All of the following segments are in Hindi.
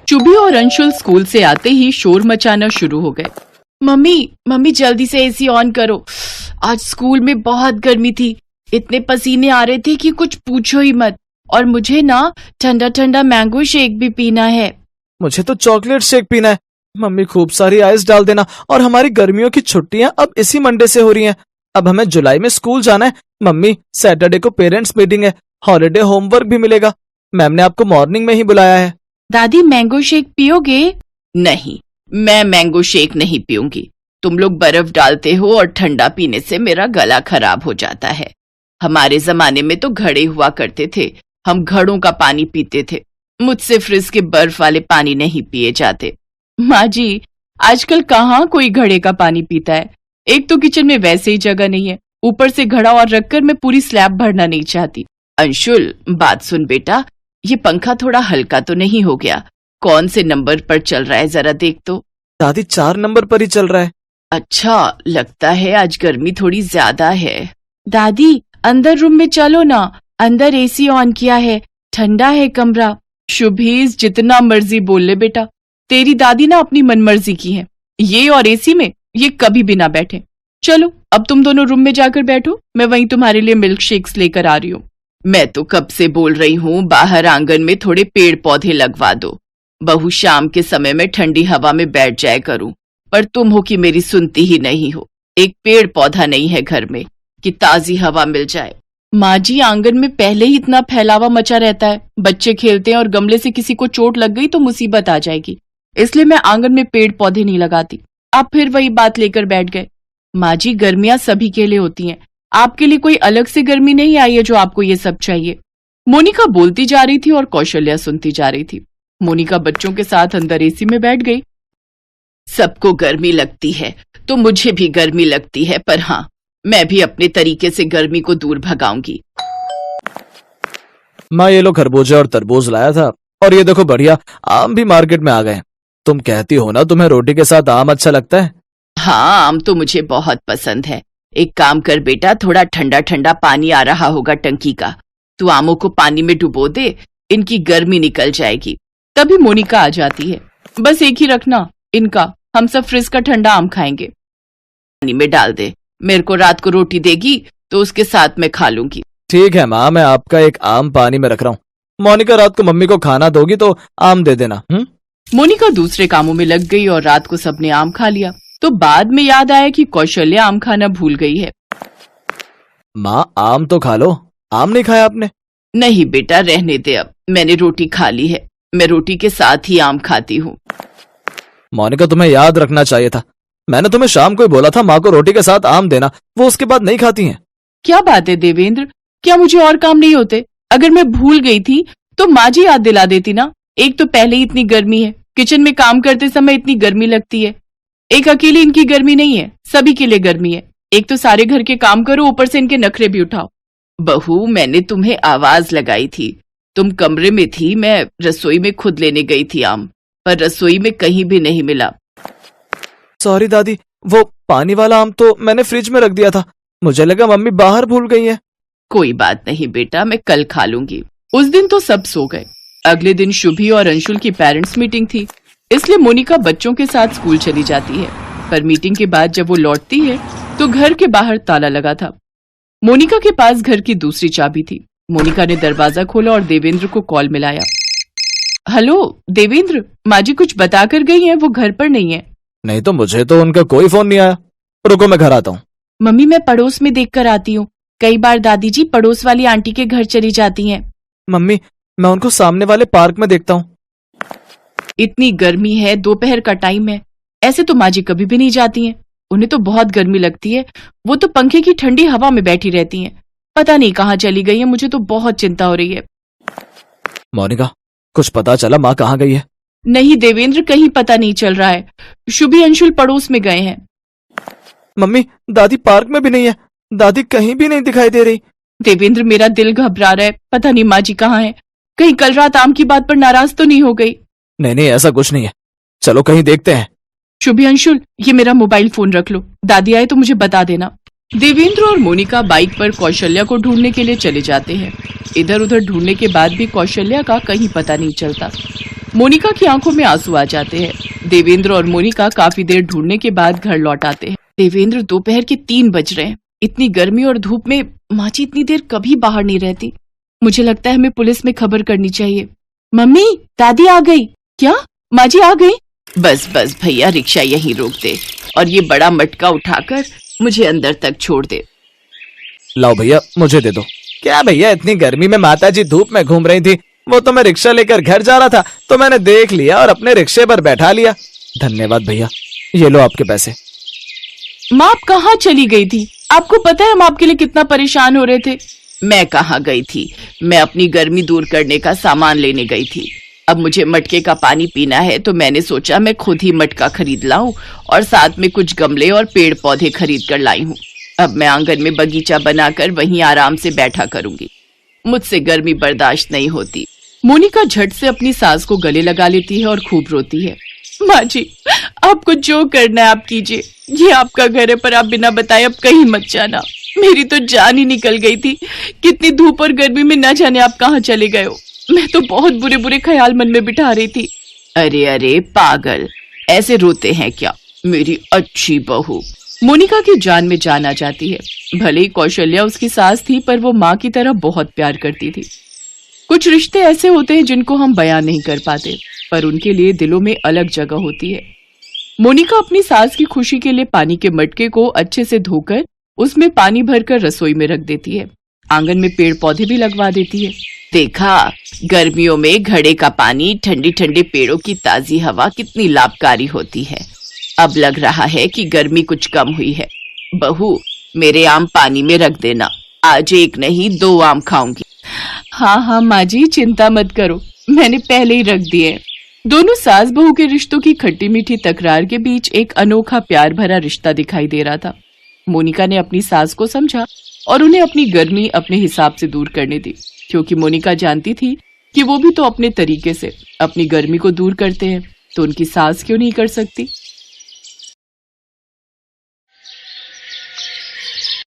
शुभी और अंशुल स्कूल से आते ही शोर मचाना शुरू हो गए। मम्मी मम्मी जल्दी से एसी ऑन करो, आज स्कूल में बहुत गर्मी थी, इतने पसीने आ रहे थे कि कुछ पूछो ही मत। और मुझे ना ठंडा ठंडा मैंगो शेक भी पीना है। मुझे तो चॉकलेट शेक पीना है। मम्मी खूब सारी आइस डाल देना। और हमारी गर्मियों की छुट्टियां अब इसी मंडे से हो रही हैं। अब हमें जुलाई में स्कूल जाना है। मम्मी सैटरडे को पेरेंट्स मीटिंग है, हॉलिडे होमवर्क भी मिलेगा। मैम ने आपको मॉर्निंग में ही बुलाया है। दादी मैंगो शेक पियोगे? नहीं, मैं मैंगो शेक नहीं पीऊंगी। तुम लोग बर्फ डालते हो और ठंडा पीने से मेरा गला खराब हो जाता है। हमारे जमाने में तो घड़े हुआ करते थे, हम घड़ों का पानी पीते थे। मुझसे फ्रिज के बर्फ वाले पानी नहीं पिए जाते। माँ जी, आजकल कहाँ कोई घड़े का पानी पीता है। एक तो किचन में वैसे ही जगह नहीं है, ऊपर से घड़ा और रखकर मैं पूरी स्लैब भरना नहीं चाहती। अंशुल बात सुन बेटा, ये पंखा थोड़ा हल्का तो नहीं हो गया? कौन से नंबर पर चल रहा है जरा देख तो। दादी 4 नंबर पर ही चल रहा है। अच्छा, लगता है आज गर्मी थोड़ी ज्यादा है। दादी अंदर रूम में चलो ना, अंदर एसी ऑन किया है, ठंडा है कमरा। शुभीज जितना मर्जी बोल ले बेटा, तेरी दादी ना अपनी मनमर्जी की है। ये और एसी में ये कभी भी ना बैठे। चलो अब तुम दोनों रूम में जाकर बैठो, मैं वहीं तुम्हारे लिए मिल्क शेक्स लेकर आ रही हूँ। मैं तो कब से बोल रही हूँ बाहर आंगन में थोड़े पेड़ पौधे लगवा दो, बहू शाम के समय में ठंडी हवा में बैठ जाए करूं, पर तुम हो कि मेरी सुनती ही नहीं हो। एक पेड़ पौधा नहीं है घर में कि ताजी हवा मिल जाए। माँ जी, आंगन में पहले ही इतना फैलावा मचा रहता है, बच्चे खेलते हैं और गमले से किसी को चोट लग गई तो मुसीबत आ जाएगी, इसलिए मैं आंगन में पेड़ पौधे नहीं लगाती। आप फिर वही बात लेकर बैठ गए। माँ जी, गर्मियां सभी के लिए होती हैं, आपके लिए कोई अलग से गर्मी नहीं आई है जो आपको ये सब चाहिए। मोनिका बोलती जा रही थी और कौशल्या सुनती जा रही थी। मोनिका बच्चों के साथ अंदर एसी में बैठ गई। सबको गर्मी लगती है तो मुझे भी गर्मी लगती है, पर हाँ, मैं भी अपने तरीके से गर्मी को दूर भगाऊंगी। माँ ये लो खरबूजे और तरबूज लाया था, और ये देखो बढ़िया आम भी मार्केट में आ गए। तुम कहती हो ना तुम्हें रोटी के साथ आम अच्छा लगता है। हाँ, आम तो मुझे बहुत पसंद है। एक काम कर बेटा, थोड़ा ठंडा ठंडा पानी आ रहा होगा टंकी का, तू आमों को पानी में डुबो दे, इनकी गर्मी निकल जाएगी। तभी मोनिका आ जाती है। बस एक ही रखना इनका, हम सब फ्रिज का ठंडा आम खाएंगे। पानी में डाल दे, मेरे को रात को रोटी देगी तो उसके साथ मैं खा लूंगी। ठीक है माँ, मैं आपका एक आम पानी में रख रहा हूँ। मोनिका रात को मम्मी को खाना दोगी तो आम दे देना। मोनिका दूसरे कामों में लग गई और रात को सबने आम खा लिया। तो बाद में याद आया कि कौशल्या आम खाना भूल गई है। माँ आम तो खा लो, आम नहीं खाया आपने? नहीं बेटा, रहने दे, अब मैंने रोटी खा ली है, मैं रोटी के साथ ही आम खाती हूँ। मोनिका तुम्हें याद रखना चाहिए था, मैंने तुम्हें शाम को ही बोला था माँ को रोटी के साथ आम देना, वो उसके बाद नहीं खाती हैं। क्या बात है देवेंद्र, क्या मुझे और काम नहीं होते? अगर मैं भूल गई थी तो माँ जी याद दिला देती ना। एक तो पहले ही इतनी गर्मी है, किचन में काम करते समय इतनी गर्मी लगती है। एक अकेली इनकी गर्मी नहीं है, सभी के लिए गर्मी है। एक तो सारे घर के काम करो, ऊपर से इनके नखरे भी उठाओ। बहू, मैंने तुम्हें आवाज लगाई थी, तुम कमरे में थी, मैं रसोई में खुद लेने गई थी आम, पर रसोई में कहीं भी नहीं मिला। सॉरी दादी, वो पानी वाला आम तो मैंने फ्रिज में रख दिया था, मुझे लगा मम्मी बाहर भूल गई है। कोई बात नहीं बेटा, मैं कल खा लूंगी। उस दिन तो सब सो गए। अगले दिन शुभी और अंशुल की पेरेंट्स मीटिंग थी, इसलिए मोनिका बच्चों के साथ स्कूल चली जाती है। पर मीटिंग के बाद जब वो लौटती है तो घर के बाहर ताला लगा था। मोनिका के पास घर की दूसरी चाबी थी। मोनिका ने दरवाजा खोला और देवेंद्र को कॉल मिलाया। हेलो देवेंद्र, माँ जी कुछ बता कर गई है, वो घर पर नहीं है। नहीं तो मुझे तो उनका कोई फोन नहीं आया। रुको मैं घर आता हूँ। मम्मी, मैं पड़ोस में देख कर आती हूँ। कई बार दादी जी पड़ोस वाली आंटी के घर चली जाती हैं। मम्मी, मैं उनको सामने वाले पार्क में देखता हूँ। इतनी गर्मी है, दोपहर का टाइम है, ऐसे तो माँ जी कभी भी नहीं जाती हैं। उन्हें तो बहुत गर्मी लगती है, वो तो पंखे की ठंडी हवा में बैठी रहती हैं। पता नहीं कहाँ चली गई है, मुझे तो बहुत चिंता हो रही है। मोनिका, कुछ पता चला माँ कहाँ गई है? नहीं देवेंद्र, कहीं पता नहीं चल रहा है। शुभी अंशुल पड़ोस में गए हैं। मम्मी, दादी पार्क में भी नहीं है, दादी कहीं भी नहीं दिखाई दे रही। देवेंद्र, मेरा दिल घबरा रहा है, पता नहीं माँ जी कहाँ है। कहीं कल रात आम की बात पर नाराज तो नहीं हो गई? नहीं, ऐसा कुछ नहीं है, चलो कहीं देखते हैं। शुभी अंशुल, ये मेरा मोबाइल फोन रख लो, दादी आए तो मुझे बता देना। देवेंद्र और मोनिका बाइक पर कौशल्या को ढूंढने के लिए चले जाते हैं। इधर उधर ढूंढने के बाद भी कौशल्या का कहीं पता नहीं चलता। मोनिका की आंखों में आंसू आ जाते हैं। देवेंद्र और मोनिका काफी देर ढूंढने के बाद घर लौट आते हैं। देवेंद्र, दोपहर के 3 बज रहे हैं। इतनी गर्मी और धूप में माँ जी इतनी देर कभी बाहर नहीं रहती। मुझे लगता है हमें पुलिस में खबर करनी चाहिए। मम्मी, दादी आ गई। क्या? माँ जी आ गई? बस बस भैया, रिक्शा यहीं रोक दे और ये बड़ा मटका उठाकर मुझे अंदर तक छोड़ दे। लाओ भैया, मुझे दे दो। क्या भैया, इतनी गर्मी में माता जी धूप में घूम रही थी, वो तो मैं रिक्शा लेकर घर जा रहा था तो मैंने देख लिया और अपने रिक्शे पर बैठा लिया। धन्यवाद भैया, ये लो आपके पैसे। माँ, आप कहाँ चली गई थी? आपको पता है हम आपके लिए कितना परेशान हो रहे थे। मैं कहाँ गई थी, मैं अपनी गर्मी दूर करने का सामान लेने गई थी। अब मुझे मटके का पानी पीना है तो मैंने सोचा मैं खुद ही मटका खरीद लाऊं और साथ में कुछ गमले और पेड़ पौधे खरीद कर लाई हूँ। अब मैं आंगन में बगीचा बनाकर वहीं आराम से बैठा करूंगी। मुझसे गर्मी बर्दाश्त नहीं होती। मोनिका झट से अपनी सास को गले लगा लेती है और खूब रोती है। माँ जी, आपको जो करना है आप कीजिए। ये आपका घर है, पर आप बिना बताए अब कहीं मत जाना। मेरी तो जान ही निकल गई थी। कितनी धूप और गर्मी में न जाने आप कहाँ चले गए हो। मैं तो बहुत बुरे बुरे ख्याल मन में बिठा रही थी। अरे अरे पागल, ऐसे रोते हैं क्या? मेरी अच्छी बहू। मोनिका की जान में जान आ जाती है। भले ही कौशल्या उसकी सास थी, पर वो माँ की तरह बहुत प्यार करती थी। कुछ रिश्ते ऐसे होते हैं जिनको हम बयां नहीं कर पाते, पर उनके लिए दिलों में अलग जगह होती है। मोनिका अपनी सास की खुशी के लिए पानी के मटके को अच्छे से धोकर उसमें पानी भरकर रसोई में रख देती है। आंगन में पेड़ पौधे भी लगवा देती है। देखा, गर्मियों में घड़े का पानी, ठंडी ठंडी पेड़ों की ताजी हवा कितनी लाभकारी होती है। अब लग रहा है कि गर्मी कुछ कम हुई है। बहू, मेरे आम पानी में रख देना। आज एक नहीं 2 आम खाऊंगी। हाँ हाँ माँ जी, चिंता मत करो, मैंने पहले ही रख दिए। दोनों सास बहू के रिश्तों की खट्टी मीठी तकरार के बीच एक अनोखा प्यार भरा रिश्ता दिखाई दे रहा था। मोनिका ने अपनी सास को समझा और उन्हें अपनी गर्मी अपने हिसाब से दूर करने दी, क्योंकि मोनिका जानती थी कि वो भी तो अपने तरीके से अपनी गर्मी को दूर करते हैं, तो उनकी सास क्यों नहीं कर सकती।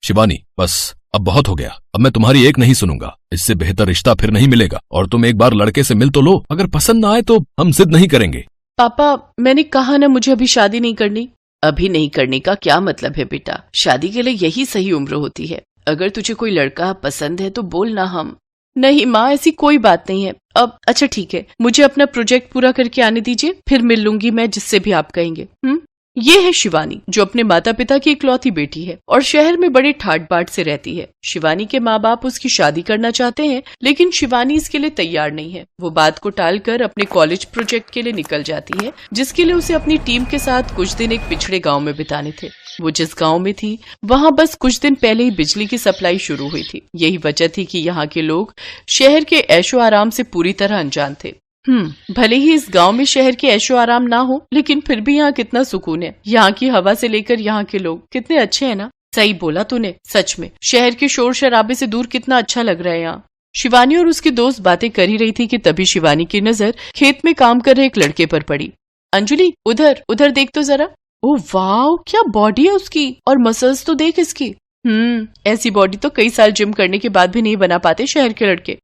शिवानी, बस अब बहुत हो गया। अब मैं तुम्हारी एक नहीं सुनूंगा। इससे बेहतर रिश्ता फिर नहीं मिलेगा। और तुम एक बार लड़के से मिल तो लो, अगर पसंद ना आए तो हम जिद नहीं करेंगे। पापा, मैंने कहा ना मुझे अभी शादी नहीं करनी। अभी नहीं करने का क्या मतलब है बेटा? शादी के लिए यही सही उम्र होती है। अगर तुझे कोई लड़का पसंद है तो बोलना। हम नहीं माँ, ऐसी कोई बात नहीं है। अब अच्छा ठीक है, मुझे अपना प्रोजेक्ट पूरा करके आने दीजिए, फिर मिल लूंगी मैं जिससे भी आप कहेंगे। ये है शिवानी, जो अपने माता पिता की इकलौती बेटी है और शहर में बड़े ठाट बाट से रहती है। शिवानी के माँ बाप उसकी शादी करना चाहते हैं, लेकिन शिवानी इसके लिए तैयार नहीं है। वो बात को टालकर अपने कॉलेज प्रोजेक्ट के लिए निकल जाती है, जिसके लिए उसे अपनी टीम के साथ कुछ दिन एक पिछड़े गाँव में बिताने थे। वो जिस गांव में थी वहां बस कुछ दिन पहले ही बिजली की सप्लाई शुरू हुई थी। यही वजह थी कि यहाँ के लोग शहर के ऐशो आराम से पूरी तरह अनजान थे। भले ही इस गांव में शहर के ऐशो आराम ना हो, लेकिन फिर भी यहाँ कितना सुकून है। यहाँ की हवा से लेकर यहाँ के लोग कितने अच्छे हैं ना। सही बोला तूने, सच में शहर के शोर शराबे से दूर कितना अच्छा लग रहा है यहाँ। शिवानी और उसकी दोस्त बातें कर ही रही थी कि तभी शिवानी की नजर खेत में काम कर रहे एक लड़के पर पड़ी। अंजलि, उधर उधर देख तो जरा। ओह वाह, क्या बॉडी है उसकी, और मसल्स तो देख इसकी। ऐसी बॉडी तो कई साल जिम करने के बाद भी नहीं बना पाते शहर के लड़के।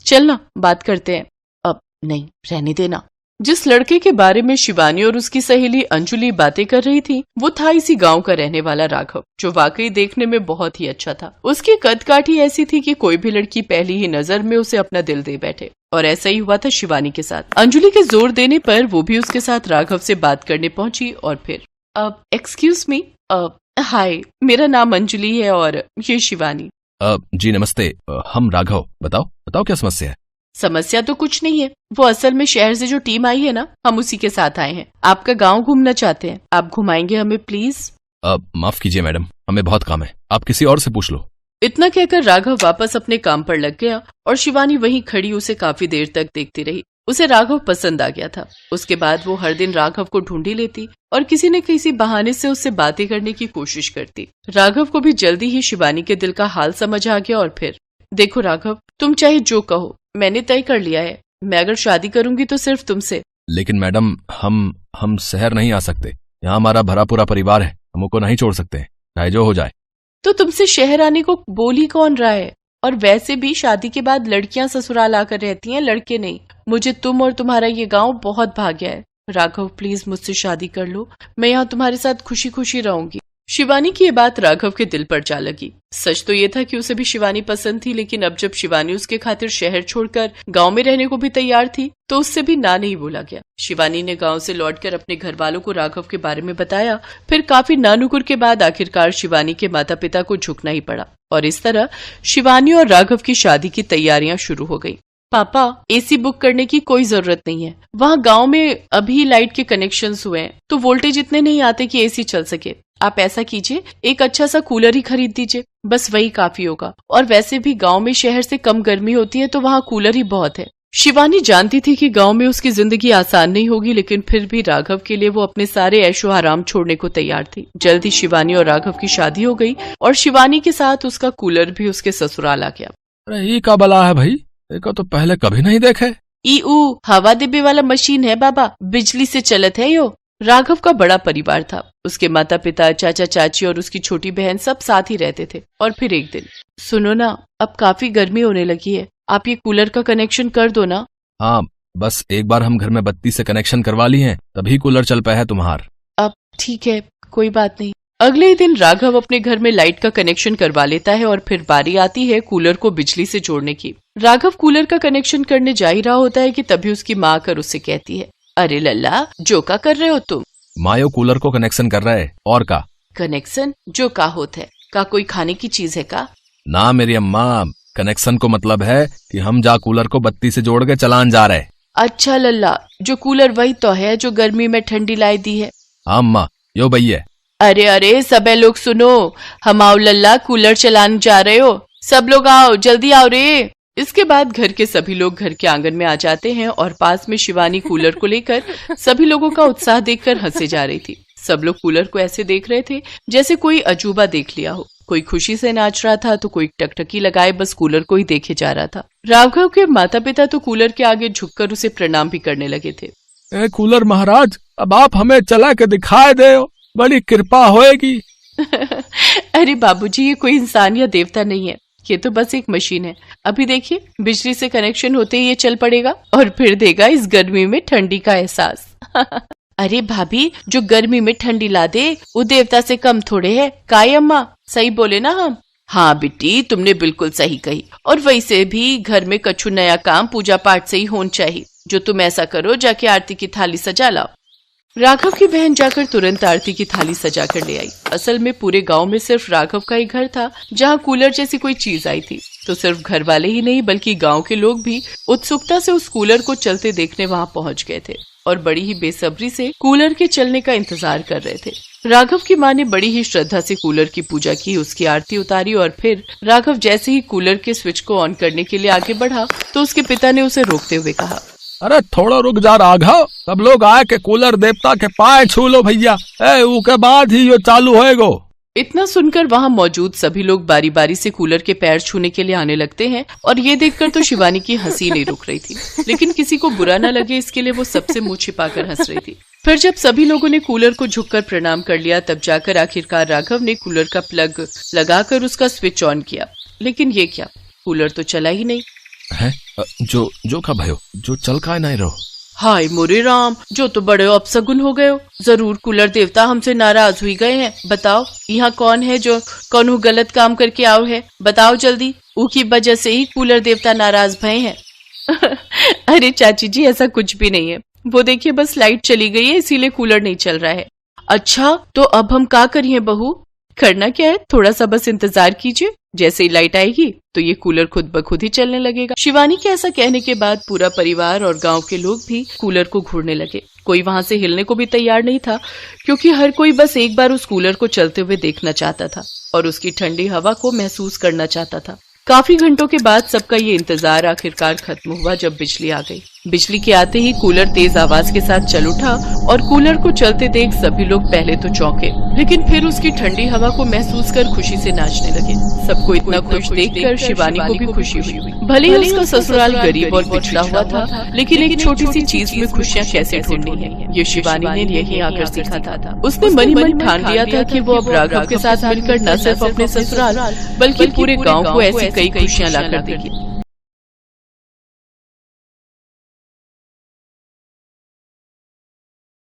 चल ना, बात करते हैं। अब नहीं, रहने देना। जिस लड़के के बारे में शिवानी और उसकी सहेली अंजलि बातें कर रही थी, वो था इसी गांव का रहने वाला राघव, जो वाकई देखने में बहुत ही अच्छा था। उसकी कद काठी ऐसी थी कि कोई भी लड़की पहली ही नजर में उसे अपना दिल दे बैठे, और ऐसा ही हुआ था शिवानी के साथ। अंजलि के जोर देने पर वो भी उसके साथ राघव से बात करने पहुंची और फिर एक्सक्यूज मी, हाय, मेरा नाम अंजलि है और ये शिवानी। जी नमस्ते, हम राघव। बताओ क्या समस्या है? समस्या तो कुछ नहीं है, वो असल में शहर से जो टीम आई है ना, हम उसी के साथ आए हैं। आपका गांव घूमना चाहते हैं, आप घुमाएंगे हमें प्लीज? माफ कीजिए मैडम, हमें बहुत काम है, आप किसी और से पूछ लो। इतना कहकर राघव वापस अपने काम पर लग गया और शिवानी वहीं खड़ी उसे काफी देर तक देखती रही। उसे राघव पसंद आ गया था। उसके बाद वो हर दिन राघव को ढूंढी लेती और किसी न किसी बहाने से उससे बातें करने की कोशिश करती। राघव को भी जल्दी ही शिवानी के दिल का हाल समझ आ गया और फिर, देखो राघव, तुम चाहे जो कहो, मैंने तय कर लिया है, मैं अगर शादी करूंगी तो सिर्फ तुमसे। लेकिन मैडम, हम शहर नहीं आ सकते, यहाँ हमारा भरा पूरा परिवार है, हमको नहीं छोड़ सकते, चाहे जो हो जाए। तो तुमसे शहर आने को बोल ही कौन रहा है? और वैसे भी शादी के बाद लड़कियां ससुराल आकर रहती हैं, लड़के नहीं। मुझे तुम और तुम्हारा ये गांव बहुत भाग्य है। राघव प्लीज मुझसे शादी कर लो, मैं यहाँ तुम्हारे साथ खुशी खुशी रहूंगी। शिवानी की ये बात राघव के दिल पर जा लगी। सच तो ये था कि उसे भी शिवानी पसंद थी, लेकिन अब जब शिवानी उसके खातिर शहर छोड़कर गांव में रहने को भी तैयार थी तो उससे भी ना नहीं बोला गया। शिवानी ने गांव से लौटकर अपने घर वालों को राघव के बारे में बताया। फिर काफी नानुकुर के बाद आखिरकार शिवानी के माता पिता को झुकना ही पड़ा और इस तरह शिवानी और राघव की शादी की तैयारियां शुरू हो गई। पापा, एसी बुक करने की कोई जरूरत नहीं है। वहाँ गांव में अभी लाइट के कनेक्शंस हुए हैं तो वोल्टेज इतने नहीं आते कि एसी चल सके। आप ऐसा कीजिए, एक अच्छा सा कूलर ही खरीद दीजिए, बस वही काफी होगा। और वैसे भी गांव में शहर से कम गर्मी होती है तो वहाँ कूलर ही बहुत है। शिवानी जानती थी कि गांव में उसकी जिंदगी आसान नहीं होगी, लेकिन फिर भी राघव के लिए वो अपने सारे ऐशो आराम छोड़ने को तैयार थी। जल्द ही शिवानी और राघव की शादी हो गई और शिवानी के साथ उसका कूलर भी उसके ससुराल आ गया। अरे ये का बला है भाई, देखो तो पहले कभी नहीं देखे। ईऊ हवा देबे वाला मशीन है बाबा, बिजली से चलत है यो। राघव का बड़ा परिवार था। उसके माता पिता, चाचा चाची और उसकी छोटी बहन सब साथ ही रहते थे। और फिर एक दिन, सुनो ना, अब काफी गर्मी होने लगी है, आप ये कूलर का कनेक्शन कर दो ना। हाँ, बस एक बार हम घर में बत्ती से कनेक्शन करवा ली हैं, तभी कूलर चल पाया है तुम्हार। अब ठीक है, कोई बात नहीं। अगले ही दिन राघव अपने घर में लाइट का कनेक्शन करवा लेता है और फिर बारी आती है कूलर को बिजली से जोड़ने की। राघव कूलर का कनेक्शन करने जा ही रहा होता है कि तभी उसकी माँ आकर उससे कहती है, अरे लल्ला, जो का कर रहे हो तुम? मायो कूलर को कनेक्शन कर रहा है। और का कनेक्शन जो का होता है? का कोई खाने की चीज है का? ना मेरी अम्मा, कनेक्शन को मतलब है कि हम जा कूलर को बत्ती से जोड़ के चलान जा रहे। अच्छा लल्ला, जो कूलर वही तो है जो गर्मी में ठंडी लाई दी है। हाँ अम्मा, यो भैया। अरे अरे सबे लोग सुनो, हम आओ लल्ला, कूलर चलाने जा रहे हो, सब लोग आओ, जल्दी आओ रे। इसके बाद घर के सभी लोग घर के आंगन में आ जाते हैं और पास में शिवानी कूलर को लेकर सभी लोगों का उत्साह देखकर हंसे जा रही थी। सब लोग कूलर को ऐसे देख रहे थे जैसे कोई अजूबा देख लिया हो। कोई खुशी से नाच रहा था तो कोई टकटकी लगाए बस कूलर को ही देखे जा रहा था। राघव के माता पिता तो कूलर के आगे झुककर उसे प्रणाम भी करने लगे थे। ए कूलर महाराज, अब आप हमें चला के दिखाए दे, बड़ी कृपा होएगी। अरे बाबूजी, ये कोई इंसान या देवता नहीं है, ये तो बस एक मशीन है। अभी देखिए, बिजली से कनेक्शन होते ही ये चल पड़ेगा और फिर देगा इस गर्मी में ठंडी का एहसास। अरे भाभी, जो गर्मी में ठंडी ला दे वो देवता से कम थोड़े है। काय अम्मा, सही बोले ना हम? हाँ बेटी, तुमने बिल्कुल सही कही। और वैसे भी घर में कछु नया काम पूजा पाठ से ही होना चाहिए। जो तुम ऐसा करो, जाके आरती की थाली सजा लाओ। राघव की बहन जाकर तुरंत आरती की थाली सजा कर ले आई। असल में पूरे गांव में सिर्फ राघव का ही घर था जहां कूलर जैसी कोई चीज आई थी। तो सिर्फ घर वाले ही नहीं बल्कि गांव के लोग भी उत्सुकता से उस कूलर को चलते देखने वहां पहुंच गए थे और बड़ी ही बेसब्री से कूलर के चलने का इंतजार कर रहे थे। राघव की माँ ने बड़ी ही श्रद्धा से कूलर की पूजा की, उसकी आरती उतारी और फिर राघव जैसे ही कूलर के स्विच को ऑन करने के लिए आगे बढ़ा तो उसके पिता ने उसे रोकते हुए कहा, अरे थोड़ा रुक जा राघव, सब लोग आए के कूलर देवता के पाए छू लो भैया, उसके बाद ही ये चालू होएगो। इतना सुनकर वहाँ मौजूद सभी लोग बारी बारी से कूलर के पैर छूने के लिए आने लगते हैं और ये देखकर तो शिवानी की हंसी नहीं रुक रही थी, लेकिन किसी को बुरा न लगे इसके लिए वो सबसे मुंह छिपाकर हंस रही थी। फिर जब सभी लोगों ने कूलर को झुककर प्रणाम कर लिया तब जाकर आखिरकार राघव ने कूलर का प्लग लगाकर उसका स्विच ऑन किया, लेकिन ये क्या, कूलर तो चला ही नहीं है। जो का भयो, जो चल का नहीं रहो। हाय मोरे राम, जो तो बड़े अपसगुन हो गए हो। जरूर कूलर देवता हमसे नाराज हुई गए हैं। बताओ यहाँ कौन है जो कौन गलत काम करके आओ है, बताओ जल्दी। उसकी वजह से ही कूलर देवता नाराज भये हैं। अरे चाची जी, ऐसा कुछ भी नहीं है, वो देखिए बस लाइट चली गई है इसीलिए कूलर नहीं चल रहा है। अच्छा, तो अब हम क्या करिए बहू? करना क्या है, थोड़ा सा बस इंतजार कीजिए, जैसे ही लाइट आएगी तो ये कूलर खुद ब खुद ही चलने लगेगा। शिवानी के ऐसा कहने के बाद पूरा परिवार और गांव के लोग भी कूलर को घूरने लगे। कोई वहां से हिलने को भी तैयार नहीं था क्योंकि हर कोई बस एक बार उस कूलर को चलते हुए देखना चाहता था और उसकी ठंडी हवा को महसूस करना चाहता था। काफी घंटों के बाद सबका ये इंतजार आखिरकार खत्म हुआ जब बिजली आ गई। बिजली के आते ही कूलर तेज आवाज के साथ चल उठा और कूलर को चलते देख सभी लोग पहले तो चौंके, लेकिन फिर उसकी ठंडी हवा को महसूस कर खुशी से नाचने लगे। सबको इतना खुश देखकर शिवानी को भी खुशी हुई। भले ही उसका ससुराल गरीब और पिछड़ा हुआ था, लेकिन एक छोटी सी चीज में खुशियाँ कैसे ढूंढनी है ये शिवानी ने यहीं आकर सीखा था। उसने मन ही मन ठान लिया था कि वो अब राघव के साथ मिलकर न सिर्फ अपने ससुराल बल्कि पूरे गांव को ऐसी कई खुशियाँ लाकर देगी।